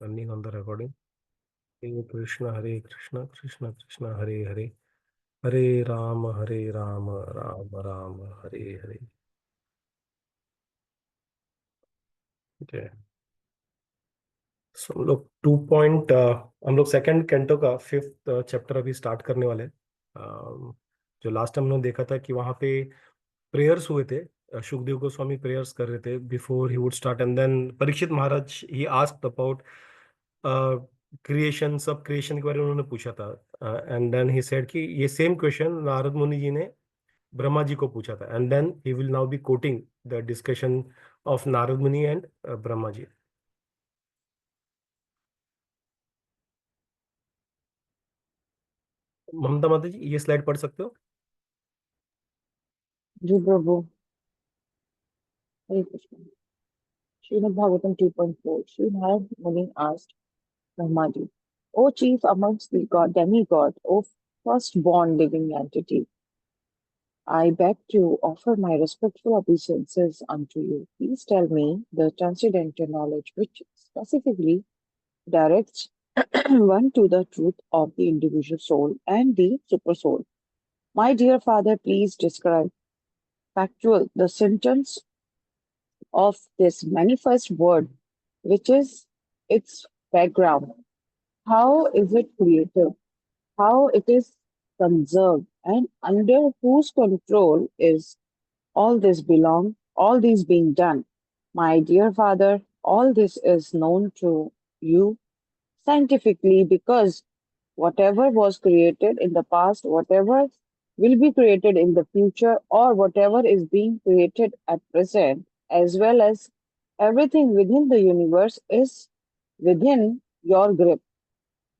Running on the recording. Hare Krishna, Krishna Krishna, Hare Hare, Hare Rama, Rama Rama, Hare Hare. Okay. So हम लोग second canto का fifth chapter अभी start करने वाले हैं। जो लास्ट टाइम हमने देखा था कि वहाँ पे प्रेयर्स हुए थे। सुखदेव गोस्वामी प्रेयर्स कर रहे थे before he would start, and then Parikshit Maharaj he asked about creation, सब क्रिएशन के बारे में उन्होंने पूछा था। एंड देन ही सेड कि ये सेम क्वेश्चन नारद मुनि जी ने ब्रह्मा जी को पूछा था, and then he will now be quoting the discussion of Narad Muni and Brahma ji. ममता माता जी, ये स्लाइड पढ़ सकते हो? जी प्रभु। हरे Krishna. Shrimad Bhagavatam 2.4 Sri Narad Muni asked Brahmaji, O chief amongst the demigod, O firstborn living entity, I beg to offer my respectful obeisances unto you. Please tell me the transcendental knowledge which specifically directs one to the truth of the individual soul and the supersoul. My dear father, please describe factual the symptoms of this manifest word, which is its background. How is it created? How it is conserved? And under whose control is all these being done? My dear father, all this is known to you scientifically because whatever was created in the past, whatever will be created in the future, or whatever is being created at present, as well as everything within the universe is within your grip,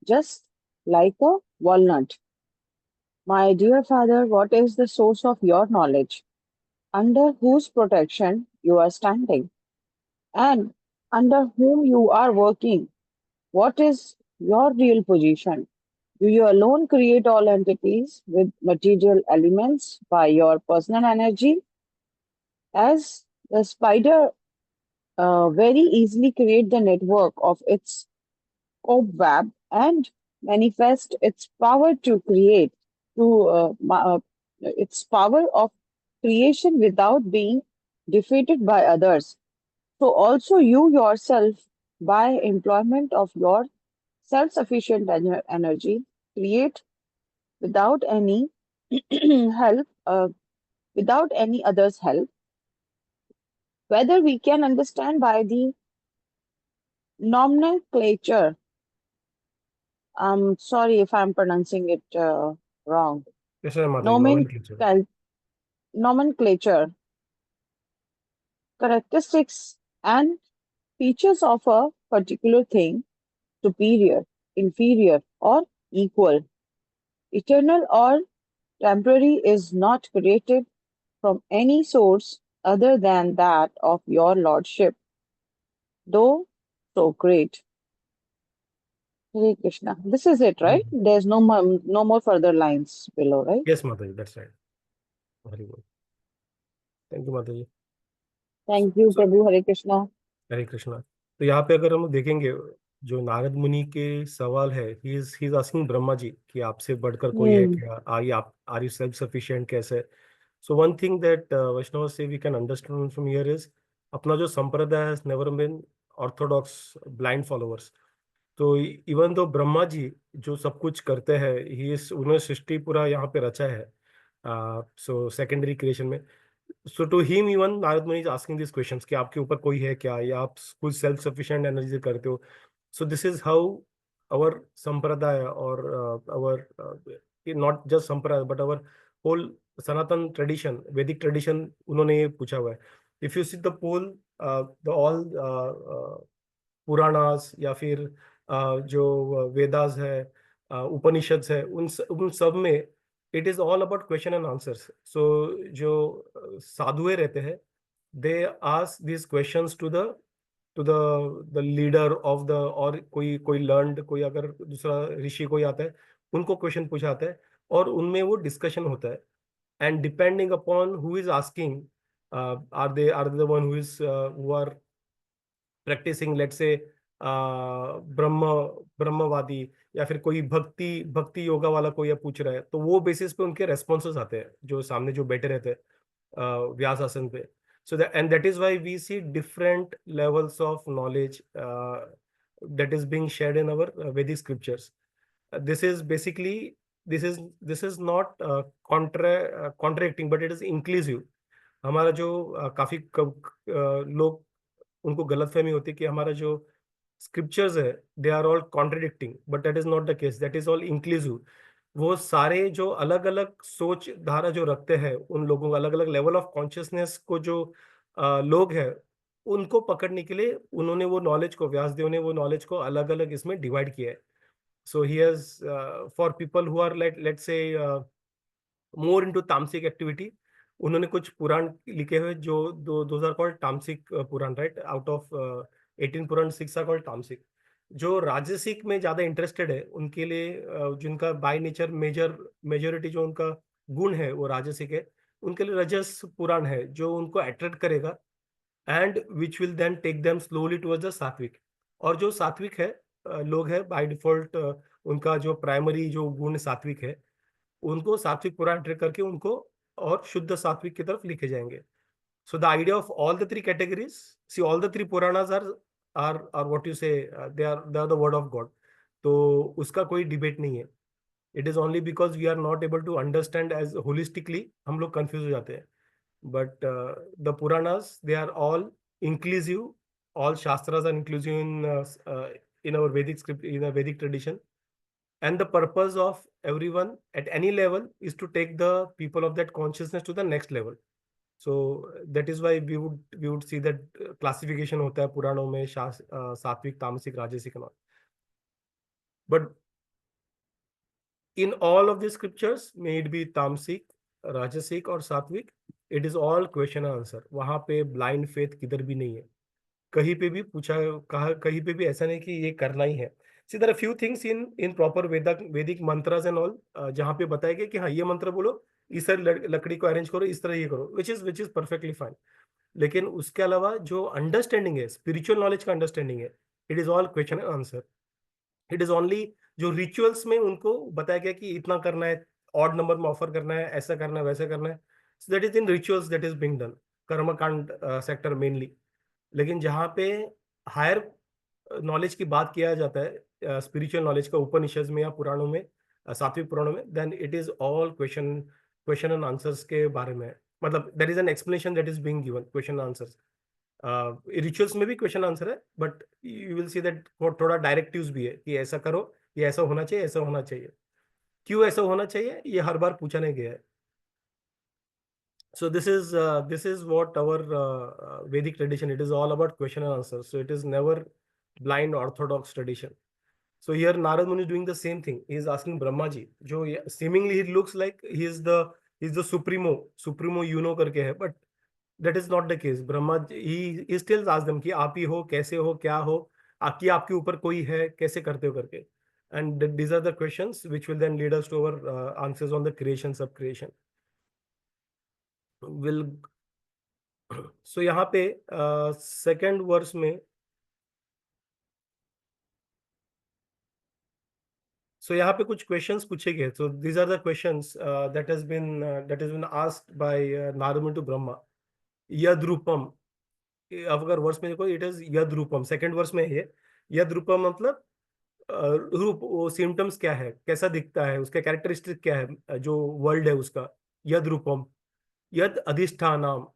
just like a walnut. My dear father, what is the source of your knowledge? Under whose protection you are standing? And under whom you are working? What is your real position? Do you alone create all entities with material elements by your personal energy? As the spider very easily create the network of its cobweb and manifest its power to create, to its power of creation without being defeated by others. So also you yourself, by employment of your self-sufficient energy, create without any help, without any other's help, whether we can understand by the nomenclature. I'm sorry if I'm pronouncing it wrong. Yes, sir, माता जी, nomenclature. Nomenclature, nomenclature, characteristics, and features of a particular thing, superior, inferior, or equal, eternal or temporary, is not created from any source other than that of your lordship, though so great. Hare Krishna. This is it, right? There's no more further lines below, right? Yes, माता जी, that's right. Very good. Thank you, माता जी. Thank you, So, Prabhu. Hare Krishna. हरे कृष्णा। तो यहाँ पे अगर हम देखेंगे, जो नारद मुनि के सवाल है, ही इज आस्किंग ब्रह्मा जी कि आपसे बढ़कर कोई है Hmm. क्या, आर यू सेल्फ सफिशिएंट कैसे? So one thing that Vaishnav से we can understand from here is, अपना जो संप्रदाय has never been orthodox blind followers. तो इवन दो ब्रह्मा जी जो सब कुछ करते हैं, ही इज, उन्होंने सृष्टि पूरा यहाँ पे रचा है, सो सेकेंडरी क्रिएशन में। सो टू हिम इवन नारद मुनि इज आस्किंग दिस क्वेश्चंस कि आपके ऊपर कोई है क्या, या आप कुछ सेल्फ सफिशिएंट एनर्जी से करते हो? सो this is how our sampradaya, or our not just sampradaya but our whole sanatan tradition, vedic tradition, उन्होंने ये पूछा हुआ है। if you see the whole the all Puranas, या फिर जो वेदास है, उपनिषद है, उन सब में it is all about question and answers. So जो साधुए रहते हैं, they ask this questions to the leader of the, और कोई कोई लर्नड, कोई अगर दूसरा ऋषि कोई आता है, उनको क्वेश्चन पूछा आता है, और उनमें वो डिस्कशन होता है। And depending upon who is asking, are they the one who are practicing, let's say, ब्रह्म ब्रह्मवादी, या फिर कोई भक्ति भक्ति योगा वाला कोई या पूछ रहा है, तो वो बेसिस पे उनके रेस्पॉन्सेज आते हैं जो सामने जो बैठे रहते हैं व्यास आसन पे. So that is why we see different levels of knowledge that is being shared in our Vedic scriptures. This is basically, this is not contradicting, but it is inclusive. हमारा जो काफी लोग, उनको गलतफहमी होती है कि हमारा जो स्क्रिप्चर्स है they are all contradicting, but that is not the case, that is all inclusive. वो सारे जो अलग अलग सोच धारा जो रखते हैं, उन लोगों का अलग अलग लेवल ऑफ कॉन्शियसनेस को जो लोग हैं, उनको पकड़ने के लिए उन्होंने वो नॉलेज को, व्यासदेव ने वो नॉलेज को अलग अलग इसमें डिवाइड किया है. So he has, for people who are let's say more into तामसिक एक्टिविटी, उन्होंने कुछ पुराण लिखे हुए जो दोज आर कॉल्ड तामसिक Purana, right. Out of 18 Purana 6 are called तामसिक. जो राजसिक में ज्यादा इंटरेस्टेड है उनके लिए, जिनका बाय नेचर मेजोरिटी जो उनका गुण है वो राजसिक है, उनके लिए रजस पुराण है जो उनको अट्रैक्ट करेगा, and which will then take them slowly towards the सात्विक. और जो सात्विक है लोग है बाय डिफॉल्ट, उनका जो प्राइमरी जो गुण सात्विक है, उनको सात्विक पुराण ट्रेक करके उनको और शुद्ध सात्विक की तरफ लिखे जाएंगे. So the idea of all the three categories, see all the three Puranas are what you say, they are the word of God. तो उसका कोई डिबेट नहीं है. It is only because we are not able to understand as holistically, हम लोग confuse हो जाते हैं. But the Puranas they are all inclusive, all shastras are inclusive in our Vedic script, in a Vedic tradition. And the purpose of everyone at any level is to take the people of that consciousness to the next level. So that is why we would see that classification hota hai पुराणों में, सात्विक, तामसिक, राजसिक and all. But in all of the scriptures, may it be तामसिक, राजसिक और सात्विक, it is all question and answer. वहां पे blind faith किधर भी नहीं है. कहीं पे भी पूछा, कहा कहीं पे भी ऐसा नहीं कि ये करना ही है. See there are few things in proper Vedic mantras and all, जहाँ पे बताया गया कि हाँ ये मंत्र बोलो, इस तरह लकड़ी को अरेंज करो, इस तरह ये करो, विच इज परफेक्टली फाइन. लेकिन उसके अलावा जो अंडरस्टैंडिंग है, स्पिरिचुअल नॉलेज का अंडरस्टैंडिंग है, it is all question and answer. It is only जो रिचुअल्स में उनको बताया गया कि इतना करना है, ऑड नंबर में ऑफर करना है, ऐसा करना है, वैसा करना है. So that is in rituals, that is being done, कर्मकांड सेक्टर मेनली. लेकिन जहाँ पे हायर नॉलेज की बात किया जाता है, स्पिरिचुअल नॉलेज का, उपनिषद में या पुराणों में, सात्विक पुराणों में, then it is all question and answers के बारे में है. मतलब there is an explanation that is being given, question answers. Rituals में भी क्वेश्चन आंसर है, but you will see that थोड़ा डायरेक्टिव्स भी है कि ऐसा करो, ये ऐसा होना चाहिए, ऐसा होना चाहिए. क्यों ऐसा होना चाहिए ये हर बार पूछा नहीं गया है. So this is what our Vedic tradition. It is all about question and answer. So it is never blind orthodox tradition. So here Narad Muni is doing the same thing. He is asking Brahmaji. जो seemingly he looks like he is the supremo करके है, but that is not the case. Brahma he still asks them कि आप ही हो, कैसे हो, क्या हो, आपके ऊपर कोई है, कैसे करते हो करके. And these are the questions which will then lead us to our answers on the creation, sub creation. Will सो यहाँ पे सेकेंड वर्स में, सो यहाँ पे कुछ क्वेश्चंस पूछे गए. So these are the questions that is been asked by Narad to Brahma. यद रूपम, अब अगर वर्स में देखो, इट इज यद रूपम, सेकेंड वर्स में है ये. यद रूपम मतलब रूप, वो सिम्टम्स क्या है, कैसा दिखता है, उसका कैरेक्टरिस्टिक क्या है, जो वर्ल्ड है उसका. यद रूपम. यद अधिष्ठानम,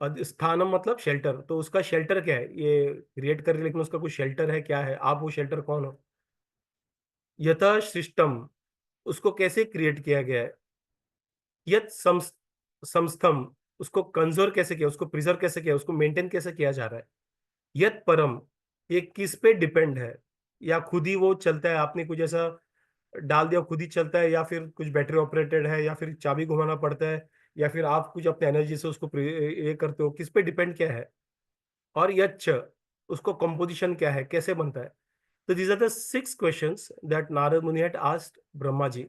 स्थानम मतलब शेल्टर, तो उसका शेल्टर क्या है, ये क्रिएट कर, लेकिन उसका कुछ शेल्टर है, क्या है, आप वो शेल्टर कौन हो. यथा सृष्टम, उसको कैसे क्रिएट किया गया है. यत समस्तम, उसको कंजर्व कैसे किया, उसको प्रिजर्व कैसे किया, उसको मेंटेन कैसे किया जा रहा है. यत परम, ये किस पे डिपेंड है, या खुद ही वो चलता है, आपने कुछ ऐसा डाल दिया खुद ही चलता है, या फिर कुछ बैटरी ऑपरेटेड है, या फिर चाबी घुमाना पड़ता है, या फिर आप कुछ अपने एनर्जी से उसको ये करते हो, किस पे डिपेंड क्या है. और यच्च, उसको कंपोजिशन क्या है, कैसे बनता है. तो these are the 6 questions that Narad Muni had asked Brahma ji,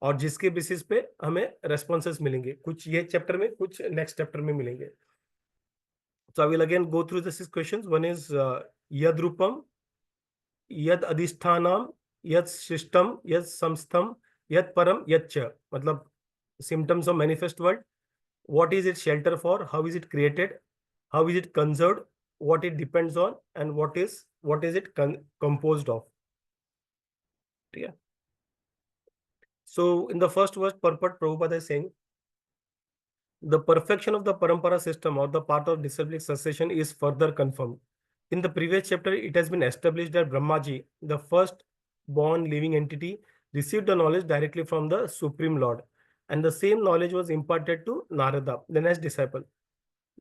और जिसके बेसिस पे हमें रेस्पॉन्सेस मिलेंगे, कुछ ये चैप्टर में, कुछ नेक्स्ट चैप्टर में मिलेंगे. So I will again go through the 6 questions. One is Yad Rupam, यद अधिष्ठानम यद शिष्टम यद समस्तम यद परम यद च, मतलब symptoms of manifest world. What is its shelter for? How is it created? How is it conserved? What it depends on, and what is it composed of? Yeah. So in the first verse, purport, Prabhupada is saying the perfection of the parampara system or the path of disciplic succession is further confirmed. In the previous chapter, it has been established that Brahmaji, the first born living entity, received the knowledge directly from the Supreme Lord, and the same knowledge was imparted to Narada, the next disciple.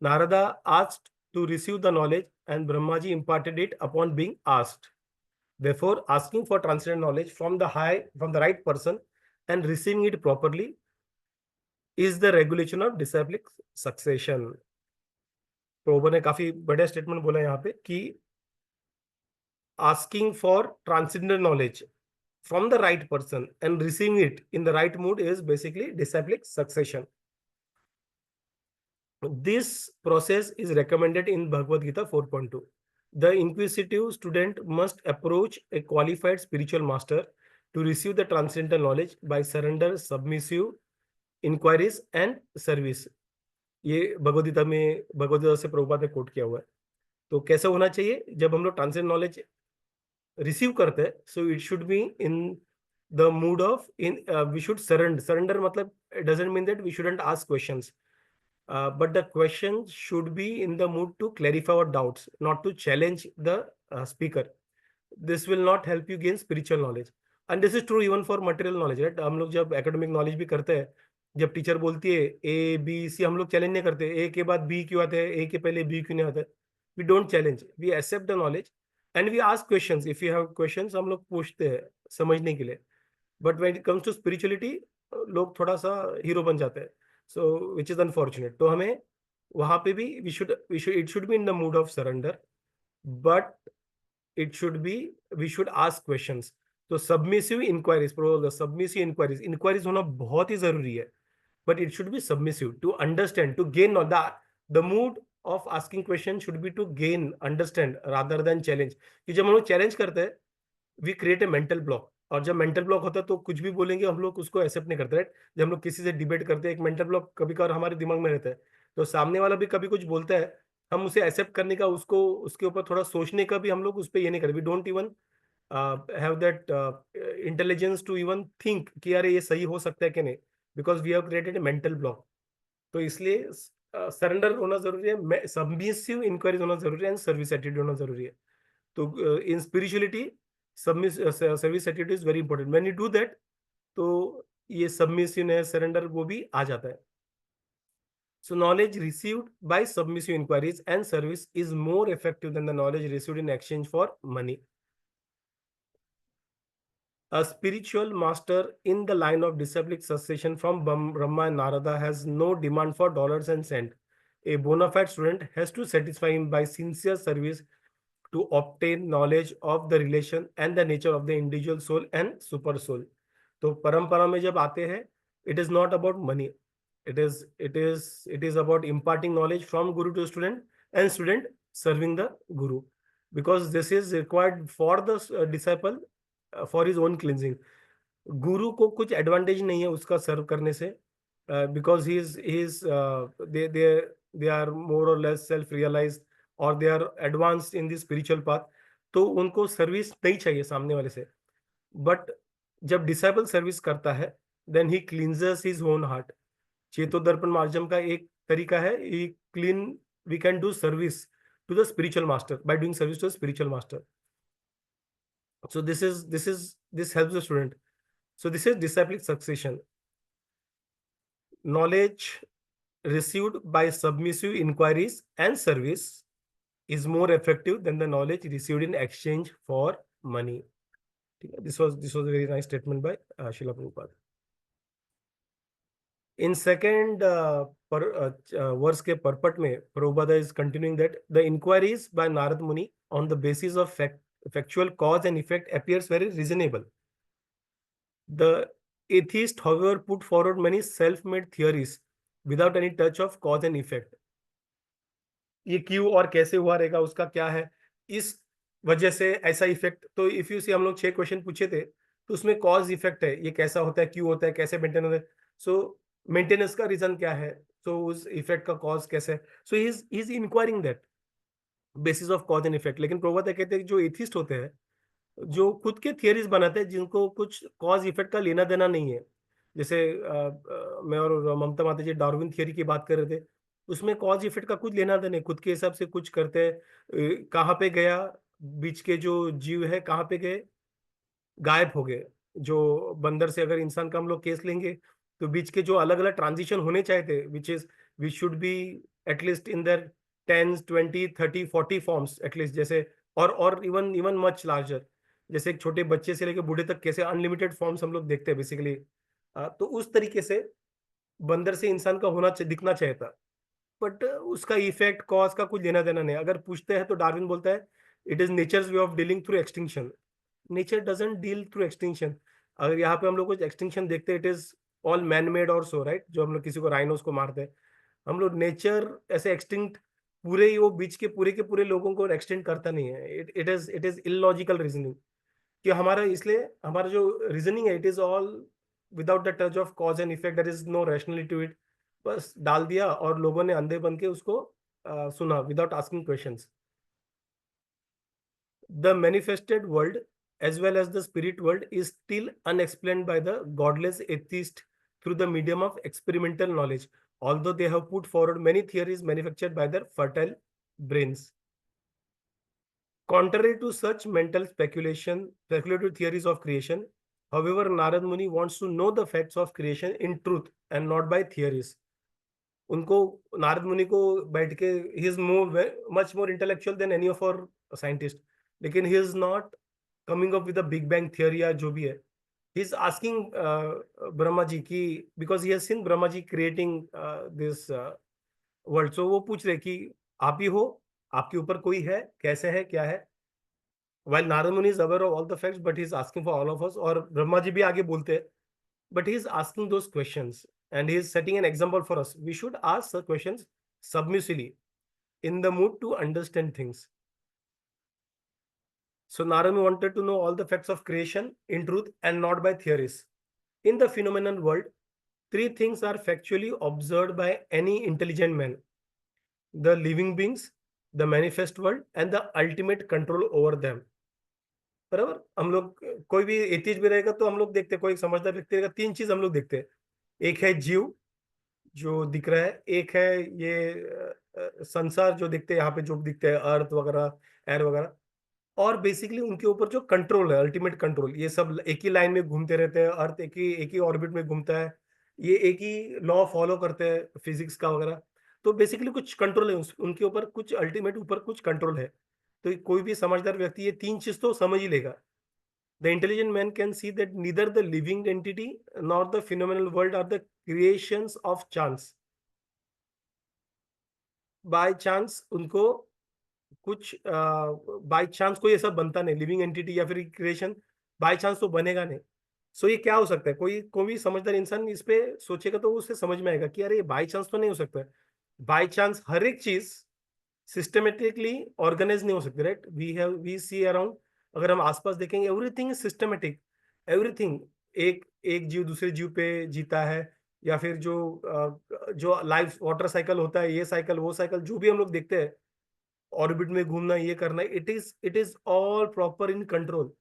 Narada asked to receive the knowledge, and Brahmaji imparted it upon being asked. Therefore, asking for transcendental knowledge from the right person and receiving it properly is the regulation of disciplic succession. Prabhupada ने काफी बड़ा statement बोला यहाँ पे कि asking for transcendental knowledge from the right person and receiving it in the right mood is basically disciplic succession. This process is recommended in Bhagavad Gita 4.2. The inquisitive student must approach a qualified spiritual master to receive the transcendental knowledge by surrender, submissive inquiries and service. ये भगवद गीता में भगवद गीता से प्रभुपाद ने coat किया हुआ है. तो कैसा होना चाहिए जब हम लोग ट्रांसेंडेंटल नॉलेज रिसीव करते हैं? So it should be in the mood of we should surrender मतलब it doesn't mean that we shouldn't ask questions, but the question should be in the mood to clarify our doubts, not to challenge the speaker. This will not help you gain spiritual knowledge, and this is true even for material knowledge, right? हम लोग जब academic knowledge भी करते हैं, जब teacher बोलती है A B C, हम लोग चैलेंज नहीं करते ए के बाद बी क्यों आता है, ए के पहले बी क्यों नहीं आता है. We don't challenge, we accept the knowledge and we ask questions. If you have questions हम लोग पूछते हैं समझने के लिए. But when it comes to spirituality लोग थोड़ा सा हीरो बन जाते हैं, सो विच इज अनफॉर्चुनेट. तो हमें वहां पे भी it should be in the mood of surrender, but it should be we should ask questions. तो submissive inquiries, submissive inquiries होना बहुत ही जरूरी है, but it should be submissive to understand, to gain the mood of asking question should be to gain understand rather than challenge. कि जब हम लोग challenge करते हैं we create a mental block, और जब mental block होता है तो कुछ भी बोलेंगे हम लोग उसको accept नहीं करते, right? जब हम लोग किसी से डिबेट करते हैं एक mental block कभी कभार हमारे दिमाग में रहता है, तो सामने वाला भी कभी कुछ बोलता है, हम उसे एक्सेप्ट करने का उसको उसके ऊपर थोड़ा सोचने का भी हम लोग उस पर ये नहीं करते. We don't even have that intelligence to even think कि यार ये सही हो सकता है कि नहीं, because we have created a mental block. तो इसलिए सरेंडर होना जरूरी है, सबमिसिव इंक्वायरीज होना जरूरी है, एंड सर्विस एटीट्यूड होना जरूरी है. तो in spirituality service attitude is very important. When you do that तो ये सबमिसिवनेस सरेंडर वो भी आ जाता है. So knowledge received by submissive inquiries and service is more effective than the knowledge received in exchange for money. A spiritual master in the line of disciplic succession from Brahma and Narada has no demand for dollars and cents. A bona fide student has to satisfy him by sincere service to obtain knowledge of the relation and the nature of the individual soul and super soul. तो परंपरा में जब आते हैं, it is not about money. It is about imparting knowledge from guru to student and student serving the guru, because this is required for the disciple for his own cleansing. गुरु को कुछ advantage नहीं है उसका सर्व करने से, because they are more or less self realized or they are advanced in the spiritual path, तो उनको service नहीं चाहिए सामने वाले से. बट जब डिसाइपल सर्विस करता है then he cleanses his own heart. चेतो दर्पण मार्जम का एक तरीका है, we can do service to the spiritual master by doing service to the spiritual master. So this helps the student. So this is disciplic succession. Knowledge received by submissive inquiries and service is more effective than the knowledge received in exchange for money. This was a very nice statement by Srila Prabhupada. In second verse के purport में Prabhupada is continuing that the inquiries by Narad Muni on the basis of factual cause and effect appears very reasonable. The atheist, however, put forward many self-made theories without any touch of cause and effect. ये क्यों और कैसे हुआ रहेगा, उसका क्या है, इस वजह से ऐसा इफेक्ट। तो इफ यू सी हम लोग 6 क्वेश्चन पूछे थे, तो उसमें कॉज इफेक्ट है, ये कैसा होता है, क्यों होता है, कैसे मेंटेन होता है। सो मेंटेनेंस का रीजन क्या है, तो उस इफेक्ट का कॉज कैसे है। So he is inquiring that basis of cause and effect. लेकिन प्रभुपाद कहते हैं कि जो एथिस्ट होते हैं, जो खुद के थियरीज बनाते हैं जिनको कुछ कॉज इफेक्ट का लेना देना नहीं है, जैसे मैं और ममता माता जी डार्विन थियरी की बात कर रहे थे, उसमें कॉज इफेक्ट का कुछ लेना देना नहीं, खुद के हिसाब से कुछ करते हैं। कहाँ पे गया, बीच के जो जीव है कहाँ पे गए, गायब हो गए। जो बंदर से अगर इंसान का हम लोग केस लेंगे, तो बीच के जो अलग अलग ट्रांजिशन होने चाहिए थे, which should be at least in the 10, 20, 30, 40 forms at least, जैसे और इवन इवन मच लार्जर, जैसे एक छोटे बच्चे से लेकर बूढ़े तक कैसे अनलिमिटेड फॉर्म्स हम लोग देखते हैं बेसिकली। तो उस तरीके से बंदर से इंसान का दिखना चाहिए था। बट उसका इफेक्ट कॉज का कुछ लेना देना नहीं। अगर पूछते हैं तो डार्विन बोलता है it is nature's way of dealing through extinction. Nature doesn't deal through extinction. अगर यहाँ पे हम लोग कुछ एक्सटिंक्शन देखते हैं, it is all man made और सो, राइट। जो हम लोग किसी को राइनोस को मारते हैं, हम लोग नेचर ऐसे एक्सटिंक्ट पूरे ही वो बीच के पूरे लोगों को एक्सटेंड करता नहीं है। इट इज इलॉजिकल रीजनिंग, कि हमारा इसलिए हमारा जो रीजनिंग है, it is all without the touch of cause and effect, there is no rationality to it. बस डाल दिया और लोगों ने अंधे बन के उसको सुना without asking questions. The manifested world as well as the spirit world is still unexplained by the godless atheist through the medium of experimental knowledge, although they have put forward many theories manufactured by their fertile brains. Contrary to such speculative theories of creation, however, Narad Muni wants to know the facts of creation in truth and not by theories. उनको, नारद मुनि को बैठ के, he is much more intellectual than any of our scientist, लेकिन he is not coming up with the big bang theory या जो भी है। He is asking Brahma ji की, because he has seen Brahma ji creating this world. So वो पूछ रहे कि आप ही हो, आपके ऊपर कोई है, कैसे है, क्या है। while Narad Muni is aware of all the facts, but he is asking for all of us, और ब्रह्मा जी भी आगे बोलते हैं, but he is asking those questions and he is setting an example for us. We should ask the questions submissively, in the mood to understand things. So Narada wanted to know all the facts of creation in truth and not by theories. In the phenomenal world, three things are factually observed by any intelligent man: the living beings, the manifest world, and the ultimate control over them. बराबर, हम लोग कोई भी atheist भी रहेगा तो हम लोग देखते हैं, कोई समझदार व्यक्ति रहेगा, तीन चीज हम लोग देखते हैं। एक है जीव जो दिख रहा है, एक है ये संसार जो दिखते हैं यहाँ पे, जो दिखते हैं अर्थ वगैरह, एयर वगैरह, और बेसिकली उनके ऊपर जो कंट्रोल है, अल्टीमेट कंट्रोल। ये सब एक ही लाइन में घूमते रहते हैं, अर्थ एक ही ऑर्बिट में घूमता है, ये एक ही लॉ फॉलो करते हैं फिजिक्स का वगैरह। तो बेसिकली कुछ कंट्रोल है उनके ऊपर, कुछ अल्टीमेट ऊपर कुछ कंट्रोल है। तो कोई भी समझदार व्यक्ति ये तीन चीज तो समझ ही लेगा। The intelligent man can see that neither the living entity nor the phenomenal world are the creations of chance. By chance उनको कुछ बाय चांस कोई ऐसा बनता नहीं, लिविंग एंटिटी या फिर क्रिएशन बाय चांस तो बनेगा नहीं। सो ये क्या हो सकता है, कोई भी समझदार इंसान इस पे सोचेगा तो उसे समझ में आएगा कि अरे ये बाय चांस तो नहीं हो सकता है। बाय चांस हर एक चीज सिस्टमेटिकली ऑर्गेनाइज नहीं हो सकती, राइट। वी सी अराउंड, अगर हम आसपास देखेंगे, एवरीथिंग इज सिस्टमेटिक। एवरीथिंग, एक एक जीव दूसरे जीव पे जीता है, या फिर जो लाइफ वाटर साइकिल होता है, ये साइकिल वो साइकिल जो भी हम लोग देखते हैं, ऑर्बिट में घूमना, ये करना, it is all proper in control.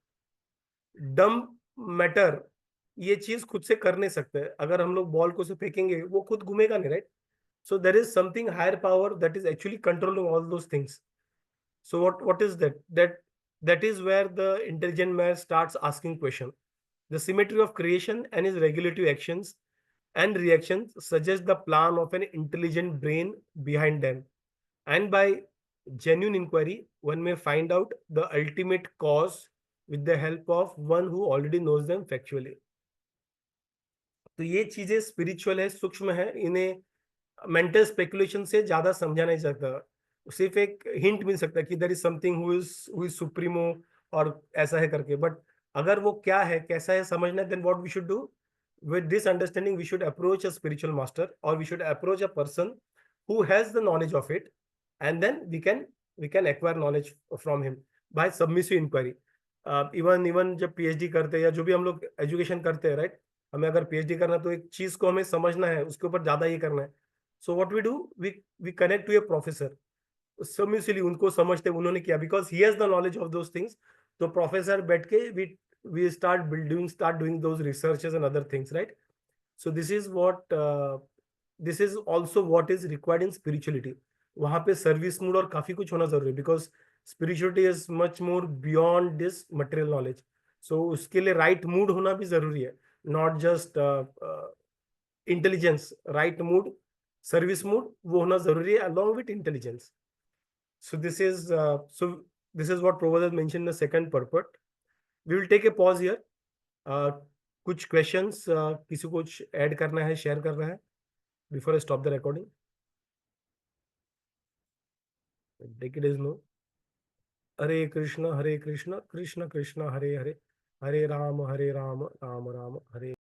डम मैटर ये चीज खुद से कर नहीं सकते। अगर हम लोग बॉल को से फेंकेंगे, वो खुद घूमेगा नहीं, right. So there is something higher power that is actually controlling all those things. So what is that? That is where the intelligent man starts asking question. The symmetry of creation and his regulative actions and reactions suggest the plan of an intelligent brain behind them. And by genuine inquiry, one may find out the ultimate cause with the help of one who already knows them factually. तो ये चीजें spiritual है, सूक्ष्म है, इन्हें mental speculation से ज्यादा समझा नहीं सकता। सिर्फ एक हिंट मिल सकता है कि there is something who is supremo, और ऐसा है करके। बट अगर वो क्या है, कैसा है, समझना है, then what we should do with this understanding, we should approach a spiritual master, और we should approach a person who has the knowledge of it, and then we can acquire knowledge from him. By submissive inquiry. Even even जब PhD करते हैं या जो भी हम लोग education करते हैं, राइट, हमें अगर पीएचडी करना है तो एक चीज को हमें समझना है, उसके ऊपर ज्यादा ये करना है। So what we do, we connect to a professor, submissively उनको समझते हैं उन्होंने किया, because he has the knowledge of those things. तो प्रोफेसर बैठ के we start doing those researches and other things, right. So this is also what is required in spirituality. वहां पे सर्विस मूड और काफी कुछ होना जरूरी है, because spirituality is much more beyond this material knowledge. So उसके लिए राइट मूड होना भी जरूरी है, not just intelligence. Right mood, service mood वो होना जरूरी है along with intelligence. So this is what Prabhupada has mentioned in the second purport. We will take a pause here. कुछ questions किसी को कुछ ऐड करना है, शेयर करना है before I stop the recording? Take it as no. Hare Krishna, Krishna Krishna, Hare Hare, Hare Rama, Rama Rama, Hare